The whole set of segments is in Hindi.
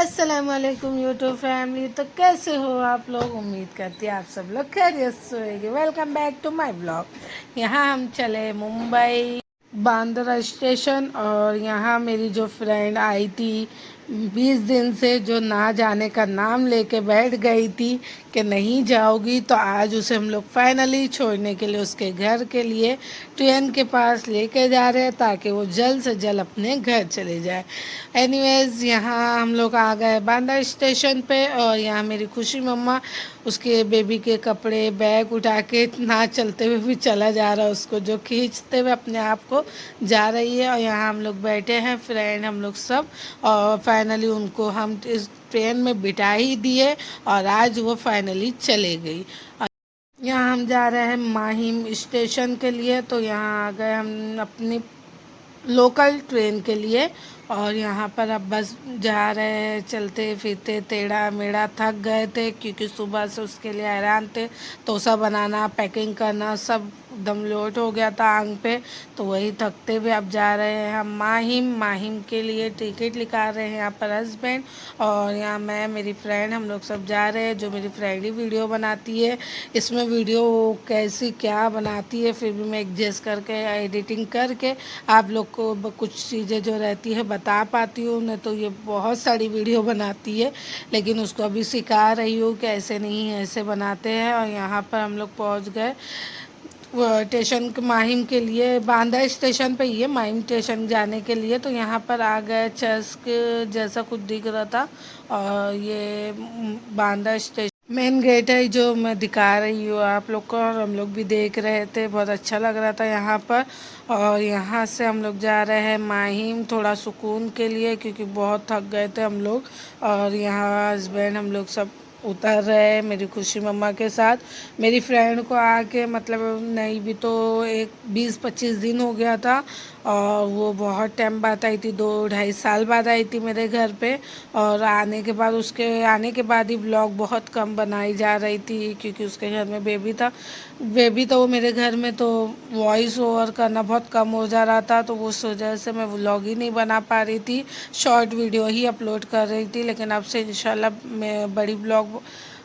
अस्सलामुअलैकुम यूट्यूब फैमिली। तो कैसे हो आप लोग? उम्मीद करती है आप सब लोग खैरियत से होंगे। Welcome back to my blog. यहाँ हम चले मुंबई बांद्रा स्टेशन, और यहाँ मेरी जो फ्रेंड आई थी 20 दिन से, जो ना जाने का नाम लेके बैठ गई थी कि नहीं जाओगी, तो आज उसे हम लोग फाइनली छोड़ने के लिए उसके घर के लिए ट्रेन के पास लेके जा रहे हैं, ताकि वो जल्द से जल्द अपने घर चले जाए। एनीवेज, यहाँ हम लोग आ गए बांद्रा स्टेशन पे, और यहाँ मेरी खुशी मम्मा उसके बेबी के कपड़े बैग उठा के ना चलते हुए भी चला जा रहा है, उसको जो खींचते हुए अपने आप को जा रही है। और यहाँ हम लोग बैठे हैं फ्रेंड हम लोग सब, और फाइनली उनको हम इस ट्रेन में बिठा ही दिए, और आज वो फाइनली चले गई। यहाँ हम जा रहे हैं माहिम स्टेशन के लिए, तो यहाँ आ गए हम अपनी लोकल ट्रेन के लिए। और यहाँ पर अब बस जा रहे हैं, चलते फिरते टेढ़ा मेढ़ा थक गए थे, क्योंकि सुबह से उसके लिए हैरान थे। डोसा बनाना, पैकिंग करना, सब एकदम लोड हो गया था आंग पे, तो वही थकते हुए अब जा रहे हैं हम माहिम। माहिम के लिए टिकट निकाल रहे हैं यहाँ पर हस्बैंड, और यहाँ मैं, मेरी फ्रेंड, हम लोग सब जा रहे हैं। जो मेरी फ्रेंड ही वीडियो बनाती है, इसमें वीडियो कैसी क्या बनाती है, फिर भी मैं एडजस्ट करके एडिटिंग करके आप लोग को कुछ चीज़ें जो रहती है बता पाती हूँ। नहीं तो ये बहुत सारी वीडियो बनाती है, लेकिन उसको अभी सिखा रही हूँ कि ऐसे नहीं ऐसे बनाते हैं। और यहाँ पर हम लोग पहुँच गए स्टेशन माहिम के लिए। बांद्रा स्टेशन पे ही है माहिम स्टेशन जाने के लिए। तो यहाँ पर आ गए, चर्च जैसा कुछ दिख रहा था, और ये बांद्रा स्टेशन मेन गेट है जो मैं दिखा रही हूँ आप लोग को, और हम लोग भी देख रहे थे, बहुत अच्छा लग रहा था यहाँ पर। और यहाँ से हम लोग जा रहे हैं माहिम थोड़ा सुकून के लिए, क्योंकि बहुत थक गए थे हम लोग। और यहाँ हस्बैंड हम लोग सब उतर रहे हैं मेरी खुशी मम्मा के साथ। मेरी फ्रेंड को आके मतलब नहीं भी तो एक 20-25 दिन हो गया था, और वो बहुत टाइम बाद आई थी, 2-2.5 साल बाद आई थी मेरे घर पे। और आने के बाद, उसके आने के बाद ही व्लॉग बहुत कम बनाई जा रही थी, क्योंकि उसके घर में बेबी था। बेबी तो वो मेरे घर में, तो वॉइस ओवर करना बहुत कम हो जा रहा था, तो उस वजह से मैं व्लॉग ही नहीं बना पा रही थी, शॉर्ट वीडियो ही अपलोड कर रही थी। लेकिन अब से इंशाल्लाह मैं बड़ी व्लॉग,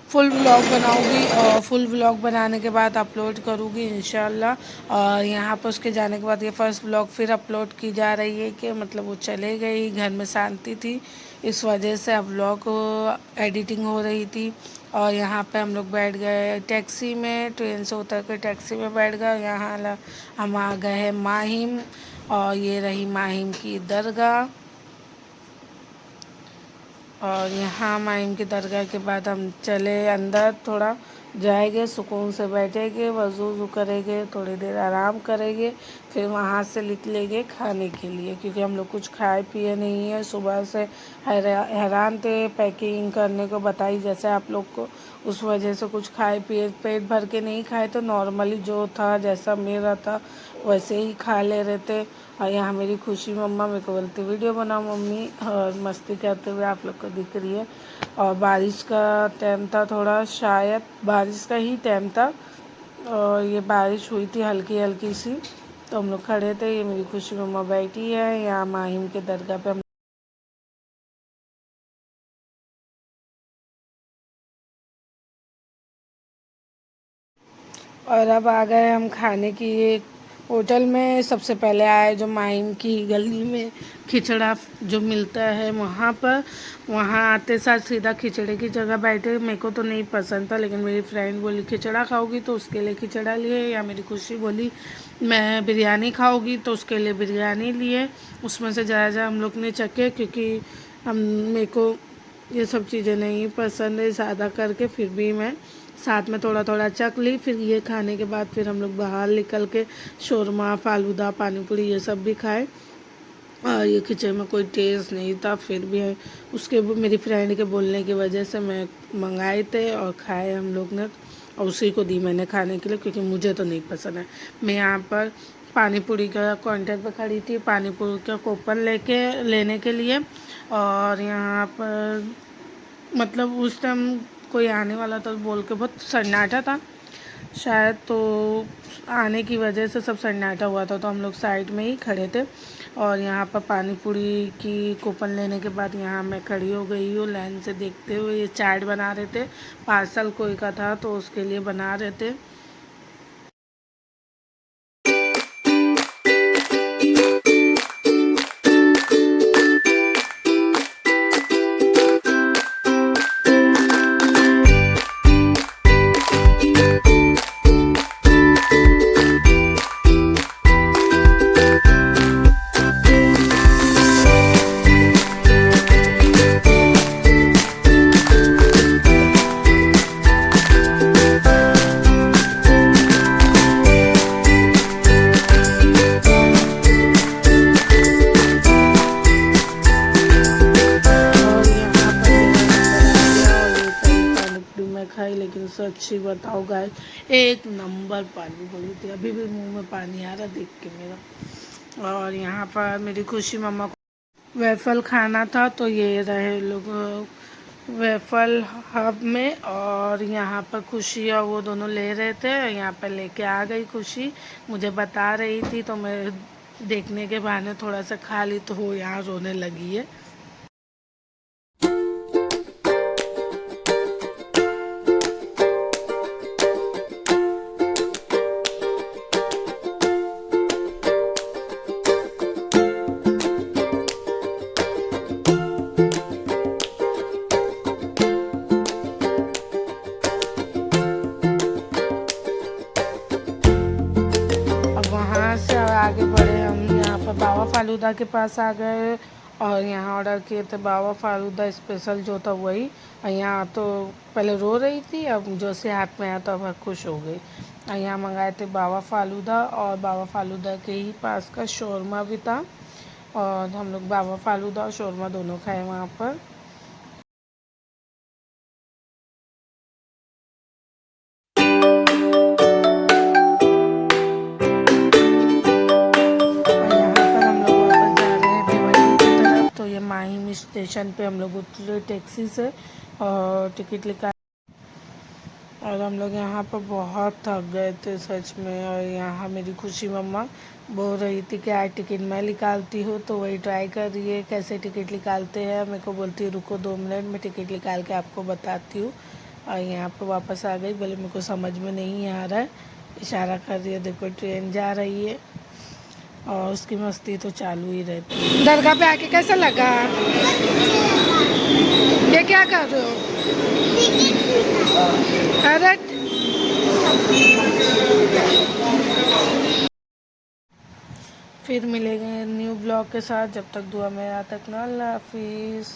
फुल व्लॉग बनाऊंगी, और फुल व्लॉग बनाने के बाद अपलोड करूंगी इंशाल्लाह। और यहाँ पर उसके जाने के बाद ये फर्स्ट व्लॉग फिर अपलोड की जा रही है, कि मतलब वो चले गई, घर में शांति थी, इस वजह से अब व्लॉग एडिटिंग हो रही थी। और यहाँ पे हम लोग बैठ गए टैक्सी में, ट्रेन से उतर कर टैक्सी में बैठ गए। यहाँ हम आ गए हैं माहिम, और ये रही माहिम की दरगाह। और यहाँ माहिम की दरगाह के बाद हम चले अंदर, थोड़ा जाएंगे, सुकून से बैठेंगे, वज़ू वज़ू करेंगे, थोड़ी देर आराम करेंगे, फिर वहाँ से निकलेंगे खाने के लिए, क्योंकि हम लोग कुछ खाए पिए नहीं है। सुबह से हैरान थे, पैकिंग करने को बताई जैसे आप लोग को, उस वजह से कुछ खाए पिए, पेट भर के नहीं खाए, तो नॉर्मली जो था जैसा मेरा था वैसे ही खा ले रहे थे। और यहाँ मेरी खुशी मम्मा मेरे को बोलती वीडियो बनाओ मम्मी, और मस्ती करते हुए आप लोग को दिख रही है। और बारिश का टाइम था, थोड़ा शायद बारिश का ही टाइम था, और ये बारिश हुई थी हल्की हल्की सी, तो हम लोग खड़े थे। ये मेरी खुशी मम्मा बैठी है यहाँ माहिम के दरगाह पे। और अब आ गए हम खाने की एक होटल में। सबसे पहले आए जो माहिम की गली में खिचड़ा जो मिलता है वहाँ पर, वहाँ आते साथ सीधा खिचड़े की जगह बैठे। मेरे को तो नहीं पसंद था, लेकिन मेरी फ्रेंड बोली खिचड़ा खाओगी तो उसके लिए खिचड़ा लिए, या मेरी खुशी बोली मैं बिरयानी खाओगी तो उसके लिए बिरयानी लिए। उसमें से ज़्यादा हम लोग ने चखे, क्योंकि हम, मेरे को ये सब चीज़ें नहीं पसंद है ज़्यादा करके, फिर भी मैं साथ में थोड़ा थोड़ा चख ली। फिर ये खाने के बाद फिर हम लोग बाहर निकल के शोरमा, फालूदा, पानी पूरी ये सब भी खाए। और ये खिचड़ी में कोई टेस्ट नहीं था, फिर भी उसके मेरी फ्रेंड के बोलने की वजह से मैं मंगाए थे और खाए हम लोग ने, और उसी को दी मैंने खाने के लिए, क्योंकि मुझे तो नहीं पसंद है। मैं यहाँ पर पानी पूरी का काउंटर पर खड़ी थी, पानी पूरी का कूपन लेने के लिए। और यहाँ पर मतलब उस टाइम कोई आने वाला था बोल के बहुत सन्नाटा था, शायद तो आने की वजह से सब सन्नाटा हुआ था, तो हम लोग साइड में ही खड़े थे। और यहाँ पर पानी पूरी की कूपन लेने के बाद यहाँ मैं खड़ी हो गई हूँ लाइन से देखते हुए। ये चाट बना रहे थे, पार्सल कोई का था तो उसके लिए बना रहे थे। खाई, लेकिन सच्ची बताओ गाय, एक नंबर पानी पूरी थी। अभी भी मुंह में पानी आ रहा देख के मेरा। और यहाँ पर मेरी खुशी मम्मा को वेफल खाना था, तो ये रहे लोग वेफल हब में। और यहाँ पर खुशी और वो दोनों ले रहे थे, यहाँ पर लेके आ गई खुशी, मुझे बता रही थी, तो मैं देखने के बहाने थोड़ा सा खा ली, तो वो यहाँ रोने लगी है। आगे बढ़े हम, यहाँ पर बाबा फालूदा के पास आ गए। और यहाँ ऑर्डर किए थे बाबा फालूदा स्पेशल जो था वही। और यहाँ तो पहले रो रही थी, अब जो से हाथ में आया तो अब खुश हो गई। और यहाँ मंगाए थे बाबा फालूदा, और बाबा फालूदा के ही पास का शौरमा भी था। और हम लोग बाबा फालूदा और शौरमा दोनों खाए वहाँ पर। माहिम स्टेशन पे हम लोग उतरे टैक्सी से और टिकट निकाल। और हम लोग यहाँ पर बहुत थक गए थे सच में। और यहाँ मेरी खुशी मम्मा बोल रही थी कि आज टिकट मैं निकालती हूँ, तो वही ट्राई कर रही है कैसे टिकट निकालते हैं। मेरे को बोलती है रुको 2 मिनट में टिकट निकाल के आपको बताती हूँ। और यहाँ पर वापस आ गई, बोले मेरे को समझ में नहीं आ रहा है, इशारा कर रही है देखो ट्रेन जा रही है। और उसकी मस्ती तो चालू ही रहती है। दरगाह पे आके कैसा लगा? ये क्या कर रहे हो? अरे फिर मिलेंगे न्यू ब्लॉग के साथ, जब तक दुआ में, तक ना, अल्लाह हाफिज़।